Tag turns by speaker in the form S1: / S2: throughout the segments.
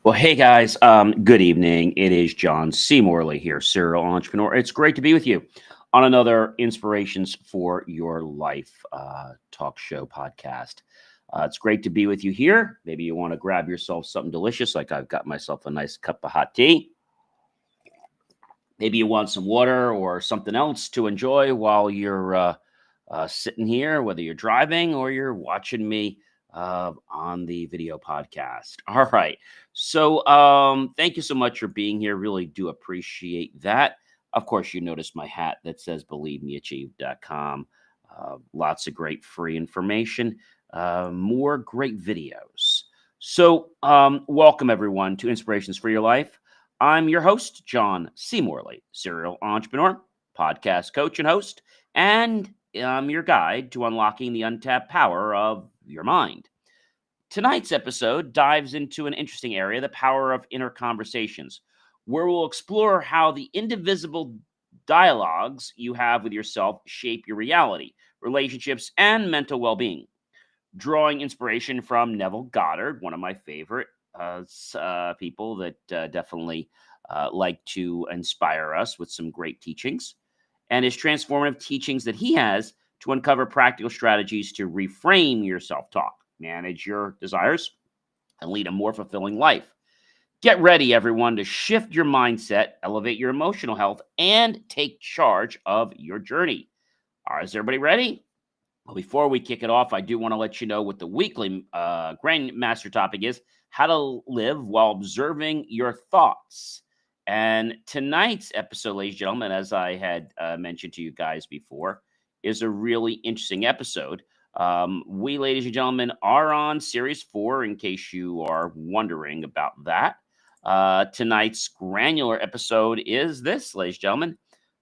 S1: Well, hey guys, good evening. It is John C. Morley here, serial entrepreneur. It's great to be with you on another Inspirations for Your Life talk show podcast. It's great to be with you here. Maybe you want to grab yourself something delicious, like I've got myself a nice cup of hot tea. Maybe you want some water or something else to enjoy while you're sitting here, whether you're driving or you're watching me on the video podcast. All right. So, thank you so much for being here. Really do appreciate that. Of course, you noticed my hat that says believemeachieve.com. Lots of great free information, more great videos. So, welcome everyone to Inspirations for Your Life. I'm your host, John C. Morley, serial entrepreneur, podcast coach, and host, and I'm your guide to unlocking the untapped power of your mind. Tonight's episode dives into an interesting area, the power of inner conversations, where we'll explore how the indivisible dialogues you have with yourself shape your reality, relationships, and mental well being. Drawing inspiration from Neville Goddard, one of my favorite people that definitely like to inspire us with some great teachings, and his transformative teachings that he has to uncover practical strategies to reframe your self talk, manage your desires, and lead a more fulfilling life. Get ready, everyone, to shift your mindset, elevate your emotional health, and take charge of your journey. All right, is everybody ready? Well, before we kick it off, I do want to let you know what the weekly Grandmaster topic is: how to live while observing your thoughts. And tonight's episode, ladies and gentlemen, as I had mentioned to you guys before, is a really interesting episode. We, ladies and gentlemen, are on series 4, in case you are wondering about that. Tonight's granular episode is this, ladies and gentlemen: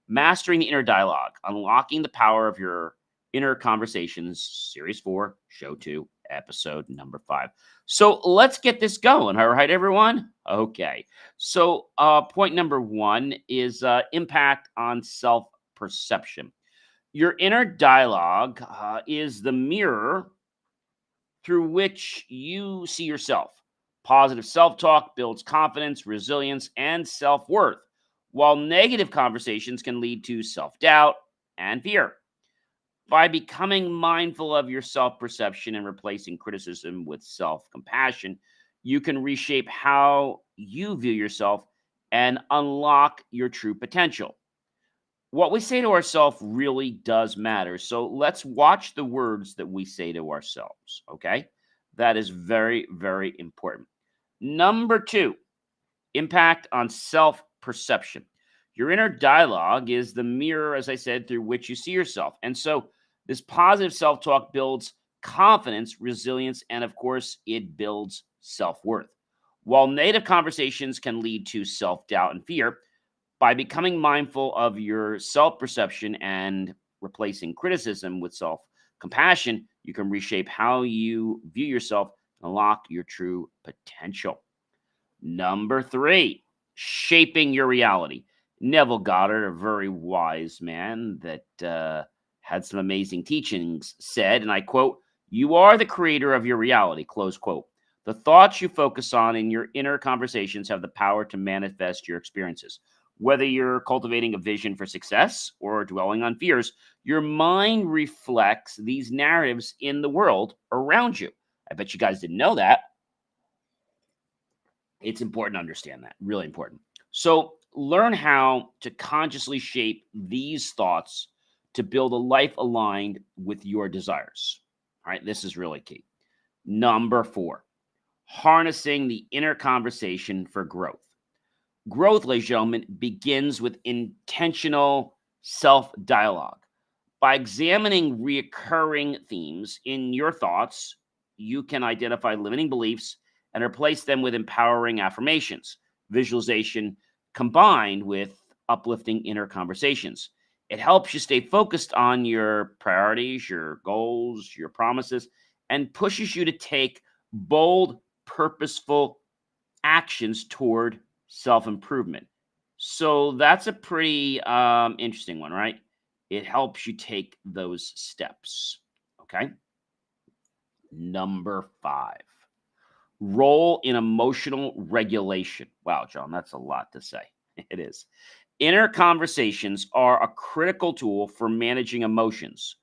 S1: mastering the inner dialogue, unlocking the power of your inner conversations, series 4, show 2, episode number 5. So let's get this going. All right, everyone. Okay. So point number 1 is impact on self perception. Your inner dialogue is the mirror through which you see yourself. Positive self talk builds confidence, resilience, and self worth, while negative conversations can lead to self doubt and fear. By becoming mindful of your self perception and replacing criticism with self compassion, you can reshape how you view yourself and unlock your true potential. What we say to ourselves really does matter. So let's watch the words that we say to ourselves. Okay. That is very, very important. Number 2, impact on self perception. Your inner dialogue is the mirror, as I said, through which you see yourself. And so this positive self talk builds confidence, resilience, and of course, it builds self worth. While negative conversations can lead to self doubt and fear, by becoming mindful of your self perception and replacing criticism with self compassion, you can reshape how you view yourself and unlock your true potential. Number 3, shaping your reality. Neville Goddard, a very wise man that had some amazing teachings, said, and I quote, "You are the creator of your reality," close quote. The thoughts you focus on in your inner conversations have the power to manifest your experiences. Whether you're cultivating a vision for success or dwelling on fears, your mind reflects these narratives in the world around you. I bet you guys didn't know that. It's important to understand that, really important. So, learn how to consciously shape these thoughts to build a life aligned with your desires. All right, this is really key. Number 4, harnessing the inner conversation for growth. Growth, ladies and gentlemen, begins with intentional self dialogue. By examining reoccurring themes in your thoughts, you can identify limiting beliefs and replace them with empowering affirmations, visualization combined with uplifting inner conversations. It helps you stay focused on your priorities, your goals, your promises, and pushes you to take bold, purposeful actions toward self improvement. So that's a pretty interesting one, right? It helps you take those steps. Okay. Number 5, role in emotional regulation. Wow, John, that's a lot to say. It is. Inner conversations are a critical tool for managing emotions.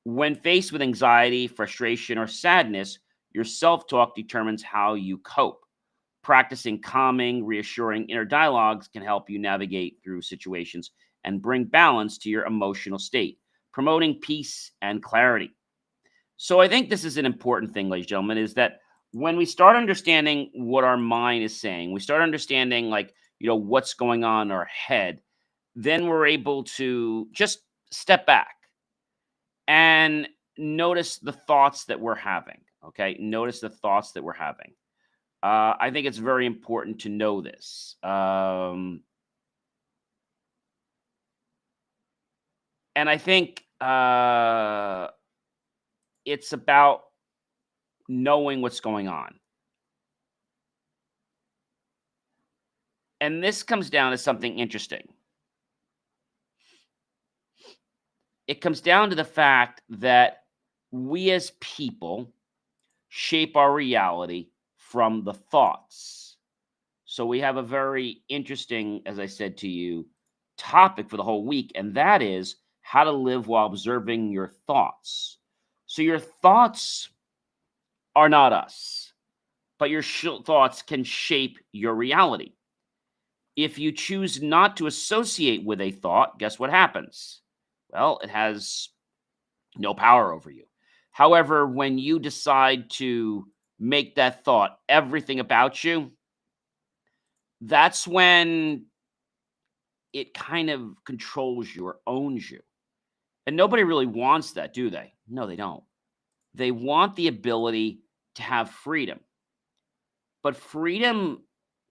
S1: When faced with anxiety, frustration, or sadness, your self talk determines how you cope. Practicing calming, reassuring inner dialogues can help you navigate through situations and bring balance to your emotional state, promoting peace and clarity. So I think this is an important thing, ladies and gentlemen, is that when we start understanding what our mind is saying, we start understanding what's going on in our head, then we're able to just step back and notice the thoughts that we're having. Okay. Notice the thoughts that we're having. I think it's very important to know this. And I think it's about knowing what's going on. And this comes down to something interesting. It comes down to the fact that we as people shape our reality from the thoughts. So we have a very interesting, as I said to you, topic for the whole week, and that is how to live while observing your thoughts. So your thoughts are not us, but your thoughts can shape your reality. If you choose not to associate with a thought, guess what happens? Well, it has no power over you. However, when you decide to make that thought everything about you, that's when it kind of controls you or owns you. And nobody really wants that, do they? No, they don't. They want the ability to have freedom. But freedom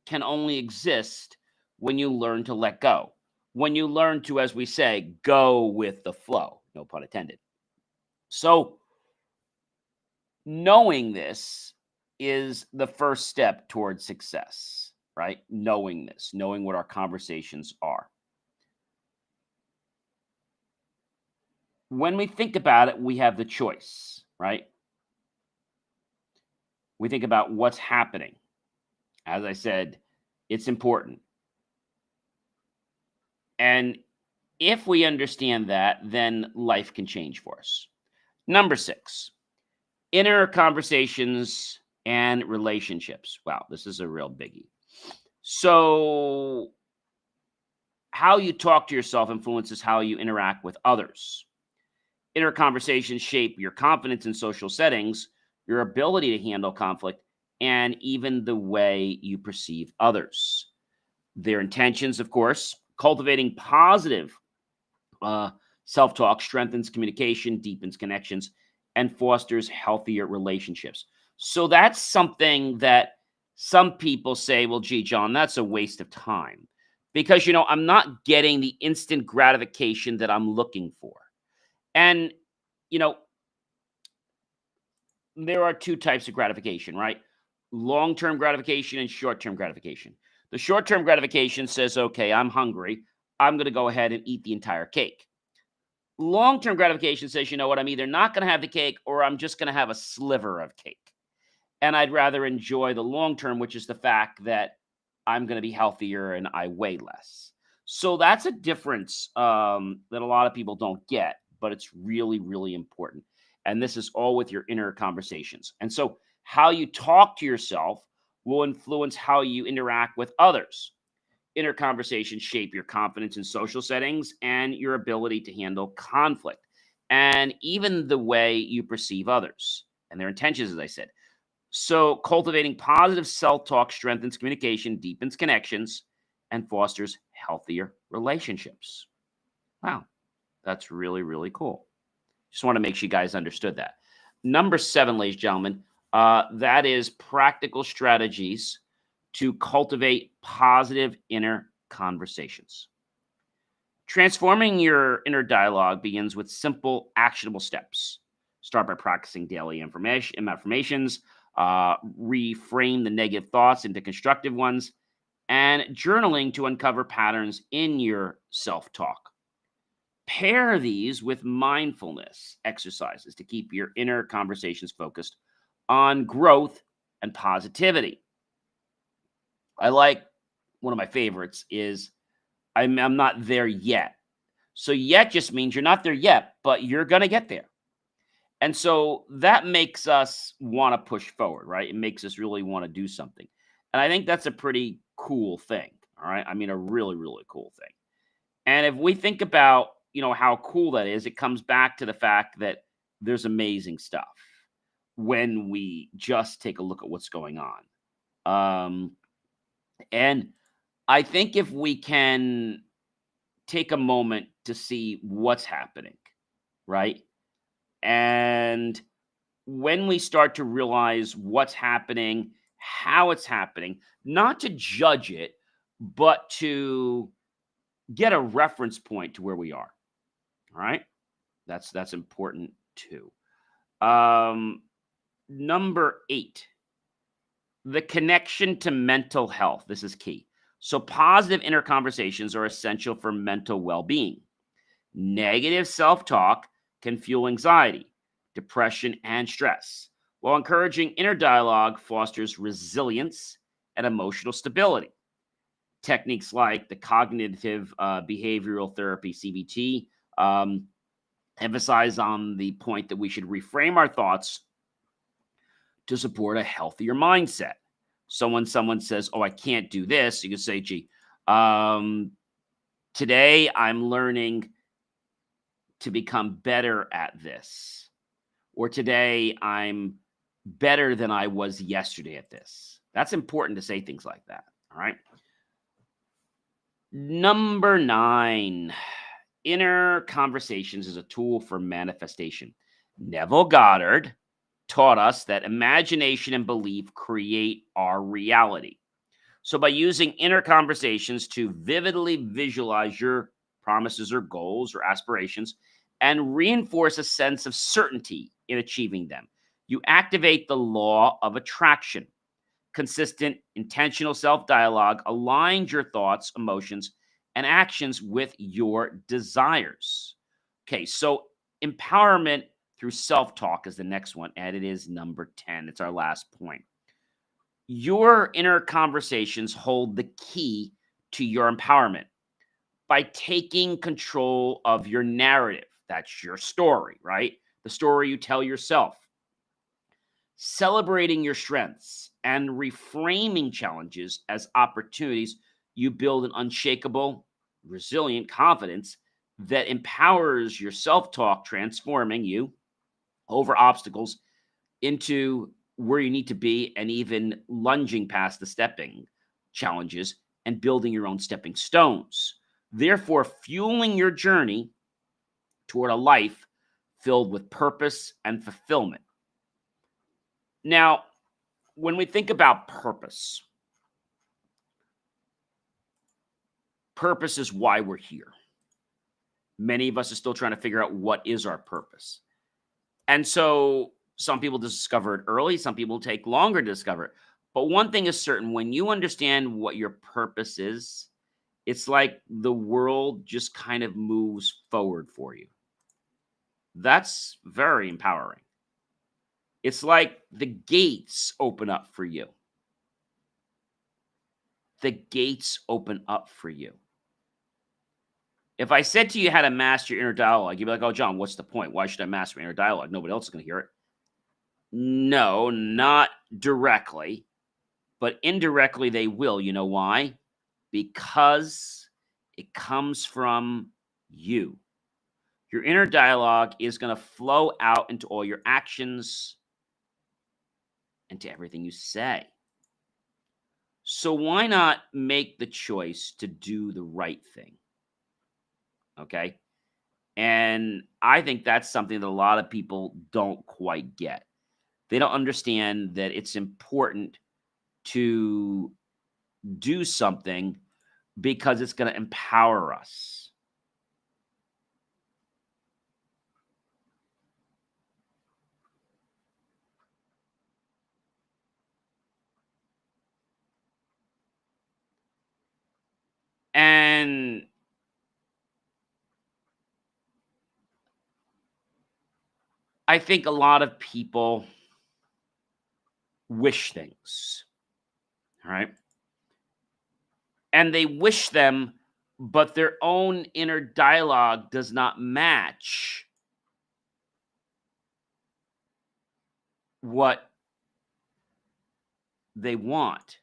S1: can only exist when you learn to let go. When you learn to, as we say, go with the flow, no pun intended. So, knowing this is the first step towards success, right? Knowing this, knowing what our conversations are. When we think about it, we have the choice, right? We think about what's happening. As I said, it's important. And if we understand that, then life can change for us. Number 6, inner conversations and relationships. Wow, this is a real biggie. So, how you talk to yourself influences how you interact with others. Inner conversations shape your confidence in social settings, your ability to handle conflict, and even the way you perceive others. Their intentions, of course, cultivating positive self talk strengthens communication, deepens connections, and fosters healthier relationships. So that's something that some people say, well, gee, John, that's a waste of time because, I'm not getting the instant gratification that I'm looking for. And, you know, there are two types of gratification, right? Long term gratification and short term gratification. The short term gratification says, okay, I'm hungry. I'm going to go ahead and eat the entire cake. Long term gratification says, you know what, I'm either not going to have the cake or I'm just going to have a sliver of cake. And I'd rather enjoy the long term, which is the fact that I'm going to be healthier and I weigh less. So that's a difference that a lot of people don't get, but it's really, really important. And this is all with your inner conversations. And so, how you talk to yourself will influence how you interact with others. Inner conversations shape your confidence in social settings and your ability to handle conflict, and even the way you perceive others and their intentions, as I said. So, cultivating positive self talk strengthens communication, deepens connections, and fosters healthier relationships. Wow, that's really, really cool. Just want to make sure you guys understood that. Number 7, ladies and gentlemen, that is practical strategies to cultivate positive inner conversations. Transforming your inner dialogue begins with simple, actionable steps. Start by practicing daily affirmations, reframe the negative thoughts into constructive ones, and journaling to uncover patterns in your self talk. Pair these with mindfulness exercises to keep your inner conversations focused on growth and positivity. I like one of my favorites is I'm not there yet. So yet just means you're not there yet, but you're going to get there. And so that makes us want to push forward, right? It makes us really want to do something. And I think that's a pretty cool thing. All right. I mean, a really, really cool thing. And if we think about, how cool that is, it comes back to the fact that there's amazing stuff when we just take a look at what's going on. And I think if we can take a moment to see what's happening, right? And when we start to realize what's happening, how it's happening, not to judge it, but to get a reference point to where we are. All right. That's important too. Um, Number 8, the connection to mental health. This is key. So positive inner conversations are essential for mental well-being. Negative self-talk can fuel anxiety, depression, and stress, while encouraging inner dialogue fosters resilience and emotional stability. Techniques like the cognitive behavioral therapy (CBT) um, emphasize on the point that we should reframe our thoughts to support a healthier mindset. So when someone says, "Oh, I can't do this," you can say, "Gee, um, today I'm learning to become better at this," or "Today I'm better than I was yesterday at this." That's important to say things like that. All right. Number 9, inner conversations is a tool for manifestation. Neville Goddard taught us that imagination and belief create our reality. So, by using inner conversations to vividly visualize your promises or goals or aspirations and reinforce a sense of certainty in achieving them, you activate the law of attraction. Consistent, intentional self dialogue aligns your thoughts, emotions, and actions with your desires. Okay, so empowerment through self talk is the next one, and it is number 10. It's our last point. Your inner conversations hold the key to your empowerment by taking control of your narrative. That's your story, right? The story you tell yourself. Celebrating your strengths and reframing challenges as opportunities, you build an unshakable, resilient confidence that empowers your self talk, transforming you over obstacles into where you need to be and even lunging past the stepping challenges and building your own stepping stones. Therefore, fueling your journey toward a life filled with purpose and fulfillment. Now, when we think about purpose, purpose is why we're here. Many of us are still trying to figure out what is our purpose. And so some people discover it early, some people take longer to discover it. But one thing is certain, when you understand what your purpose is, it's like the world just kind of moves forward for you. That's very empowering. It's like the gates open up for you. The gates open up for you. If I said to you how to master your inner dialogue, you'd be like, "Oh, John, what's the point? Why should I master my inner dialogue? Nobody else is going to hear it." No, not directly, but indirectly they will. You know why? Because it comes from you. Your inner dialogue is going to flow out into all your actions and to everything you say. So why not make the choice to do the right thing? Okay. And I think that's something that a lot of people don't quite get. They don't understand that it's important to do something because it's going to empower us. And I think a lot of people wish things. All right. And they wish them, but their own inner dialogue does not match what they want.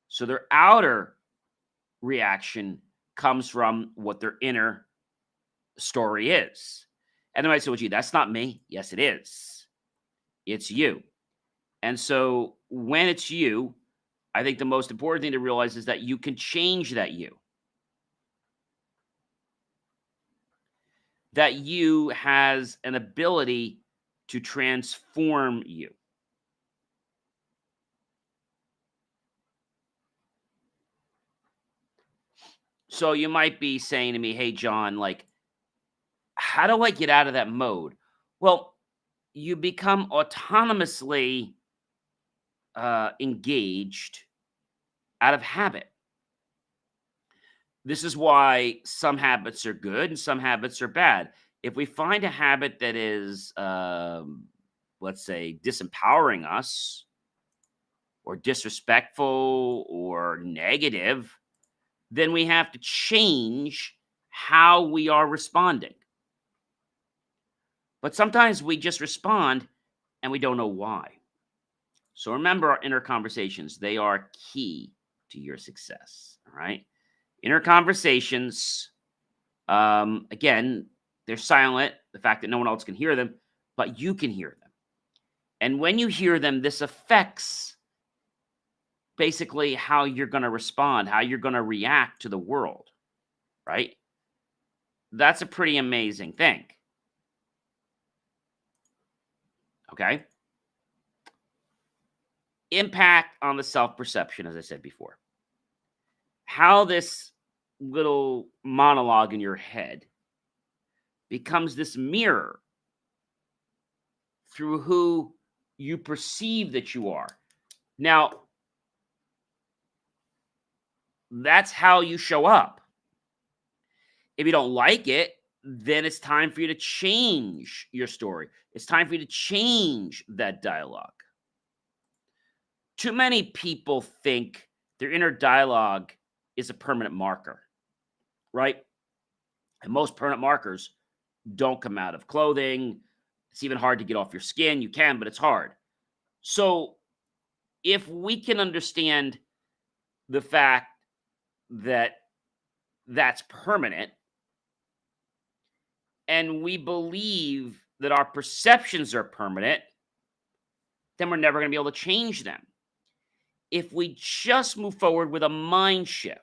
S1: So their outer reaction comes from what their inner story is. And they might say, well, gee, that's not me. Yes, it is. It's you. And so when it's you, I think the most important thing to realize is that you can change that you. That you has an ability to transform you. So you might be saying to me, hey, John, like, how do I get out of that mode? Well, you become autonomously engaged out of habit. This is why some habits are good and some habits are bad. If we find a habit that is, let's say, disempowering us or disrespectful or negative, then we have to change how we are responding. But sometimes we just respond and we don't know why. So remember our inner conversations. They are key to your success. All right. Inner conversations, again, they're silent. The fact that no one else can hear them, but you can hear them. And when you hear them, this affects basically how you're going to respond, how you're going to react to the world. Right. That's a pretty amazing thing. Okay. Impact on the self-perception, as I said before. How this little monologue in your head becomes this mirror through who you perceive that you are. Now, that's how you show up. If you don't like it, then it's time for you to change your story. It's time for you to change that dialogue. Too many people think their inner dialogue is a permanent marker, right? And most permanent markers don't come out of clothing. It's even hard to get off your skin. You can, but it's hard. So if we can understand the fact that that's permanent, and we believe that our perceptions are permanent, then we're never going to be able to change them. If we just move forward with a mind shift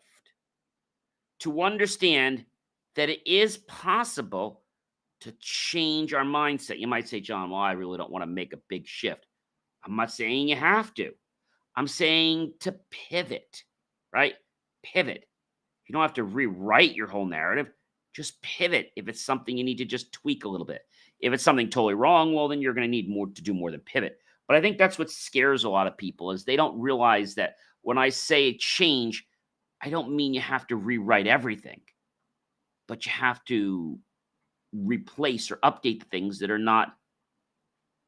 S1: to understand that it is possible to change our mindset. You might say, John, well, I really don't want to make a big shift. I'm not saying you have to. I'm saying to pivot, right? Pivot. You don't have to rewrite your whole narrative. Just pivot if it's something you need to just tweak a little bit. If it's something totally wrong, well, then you're going to need more to do more than pivot. But I think that's what scares a lot of people is they don't realize that when I say change, I don't mean you have to rewrite everything, but you have to replace or update the things that are not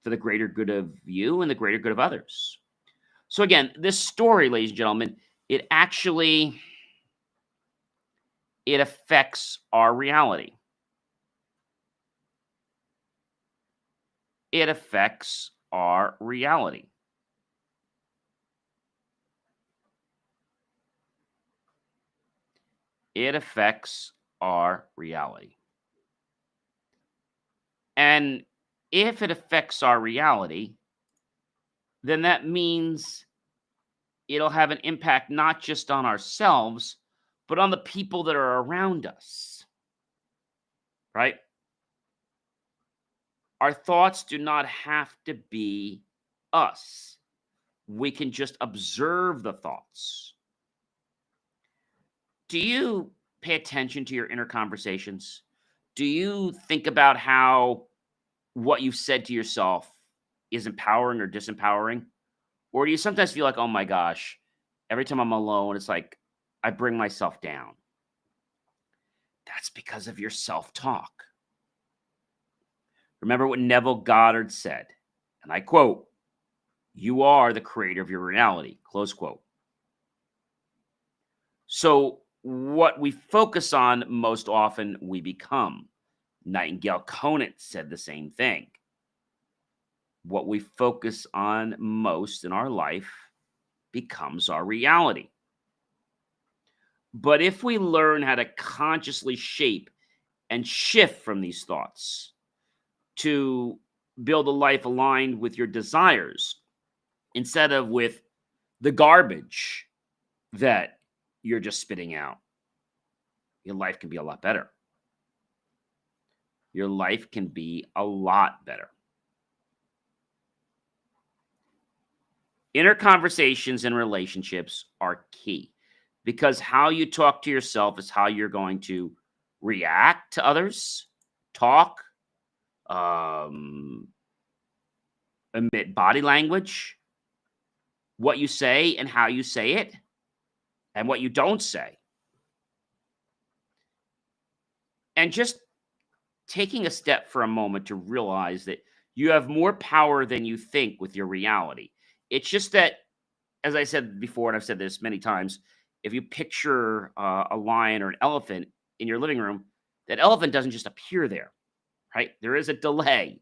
S1: for the greater good of you and the greater good of others. So again, this story, ladies and gentlemen, it affects our reality. It affects our reality. It affects our reality. And if it affects our reality, then that means it'll have an impact not just on ourselves, but on the people that are around us. Right? Our thoughts do not have to be us. We can just observe the thoughts. Do you pay attention to your inner conversations? Do you think about how what you've said to yourself is empowering or disempowering? Or do you sometimes feel like, oh my gosh, every time I'm alone, it's like I bring myself down? That's because of your self-talk. Remember what Neville Goddard said, and I quote, You are the creator of your reality, close quote. So, what we focus on most often, we become. Nightingale Conant said the same thing. What we focus on most in our life becomes our reality. But if we learn how to consciously shape and shift from these thoughts to build a life aligned with your desires instead of with the garbage that you're just spitting out, your life can be a lot better. Your life can be a lot better. Inner conversations and relationships are key because how you talk to yourself is how you're going to react to others, talk, um, emit body language, what you say and how you say it, and what you don't say. And just taking a step for a moment to realize that you have more power than you think with your reality. It's just that, as I said before, and I've said this many times, if you picture a lion or an elephant in your living room, that elephant doesn't just appear there, right? There is a delay,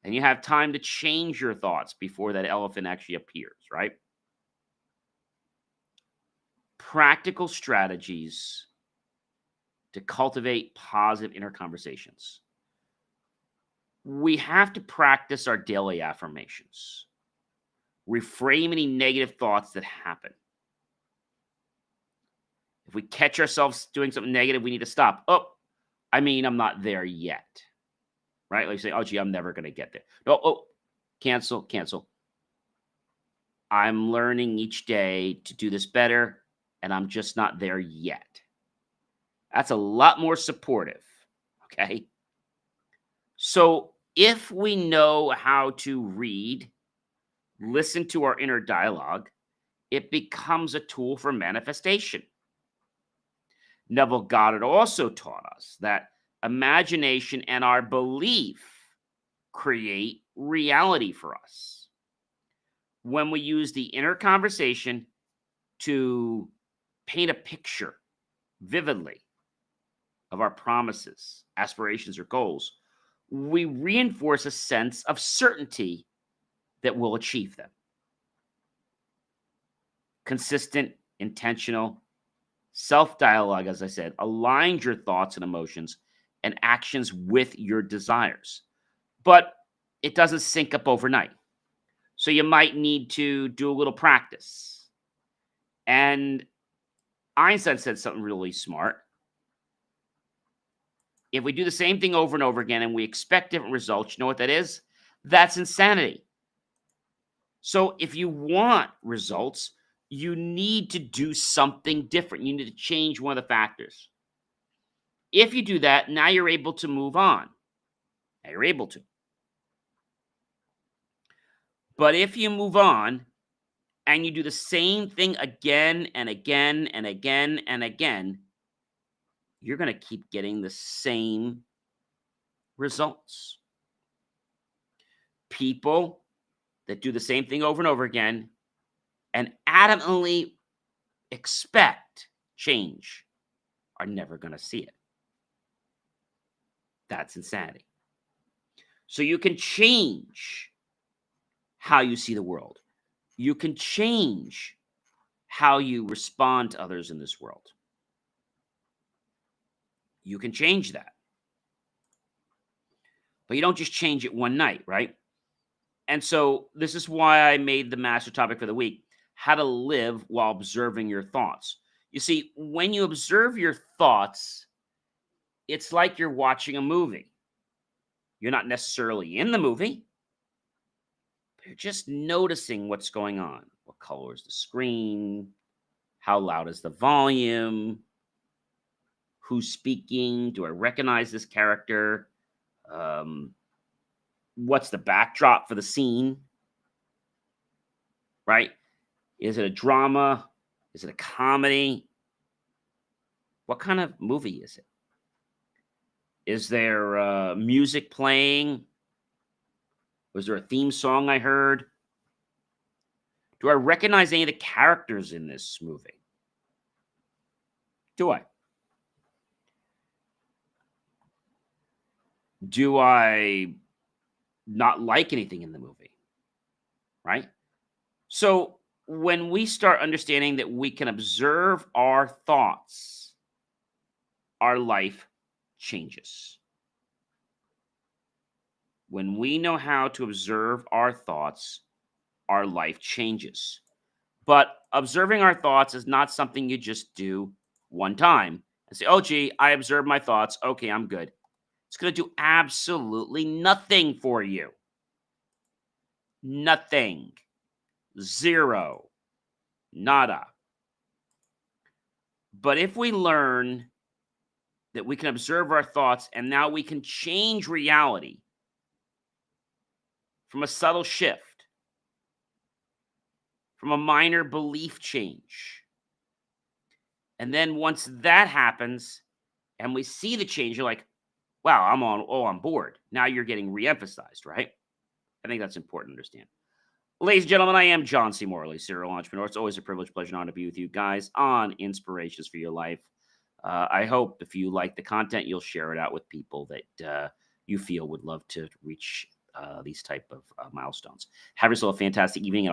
S1: and you have time to change your thoughts before that elephant actually appears, right? Practical strategies to cultivate positive inner conversations. We have to practice our daily affirmations, reframe any negative thoughts that happen. If we catch ourselves doing something negative, we need to stop. Oh, I'm not there yet, right? Like say, oh, gee, I'm never going to get there. No, oh, cancel. I'm learning each day to do this better, and I'm just not there yet. That's a lot more supportive, okay? So if we know how to read, listen to our inner dialogue, it becomes a tool for manifestation. Neville Goddard also taught us that imagination and our belief create reality for us. When we use the inner conversation to paint a picture vividly of our promises, aspirations, or goals, we reinforce a sense of certainty that we'll achieve them. Consistent, intentional self dialogue, as I said, aligns your thoughts and emotions and actions with your desires. But it doesn't sync up overnight. So you might need to do a little practice. And Einstein said something really smart. If we do the same thing over and over again and we expect different results, you know what that is? That's insanity. So if you want results, you need to do something different. You need to change one of the factors. If you do that, now you're able to move on. Now you're able to. But if you move on and you do the same thing again and again and again and again, you're going to keep getting the same results. People that do the same thing over and over again and adamantly expect change are never going to see it. That's insanity. So you can change how you see the world. You can change how you respond to others in this world. You can change that. But you don't just change it one night, right? And so this is why I made the master topic for the week, how to live while observing your thoughts. You see, when you observe your thoughts, it's like you're watching a movie. You're not necessarily in the movie, but you're just noticing what's going on. What color is the screen? How loud is the volume? Who's speaking? Do I recognize this character? What's the backdrop for the scene? Right? Is it a drama? Is it a comedy? What kind of movie is it? Is there music playing? Was there a theme song I heard? Do I recognize any of the characters in this movie? Do I? Do I not like anything in the movie? Right? So when we start understanding that we can observe our thoughts, our life changes. When we know how to observe our thoughts, our life changes. But observing our thoughts is not something you just do one time and say, oh, gee, I observed my thoughts. Okay, I'm good. It's going to do absolutely nothing for you. Nothing. Zero. Nada. But if we learn that we can observe our thoughts and now we can change reality from a subtle shift, from a minor belief change. And then once that happens and we see the change, you're like, wow, I'm on board. Now you're getting reemphasized, right? I think that's important to understand. Ladies and gentlemen, I am John C. Morley, serial entrepreneur. It's always a privilege, pleasure, and honor to be with you guys on Inspirations for Your Life. I hope if you like the content, you'll share it out with people that you feel would love to reach these type of milestones. Have yourself a fantastic evening.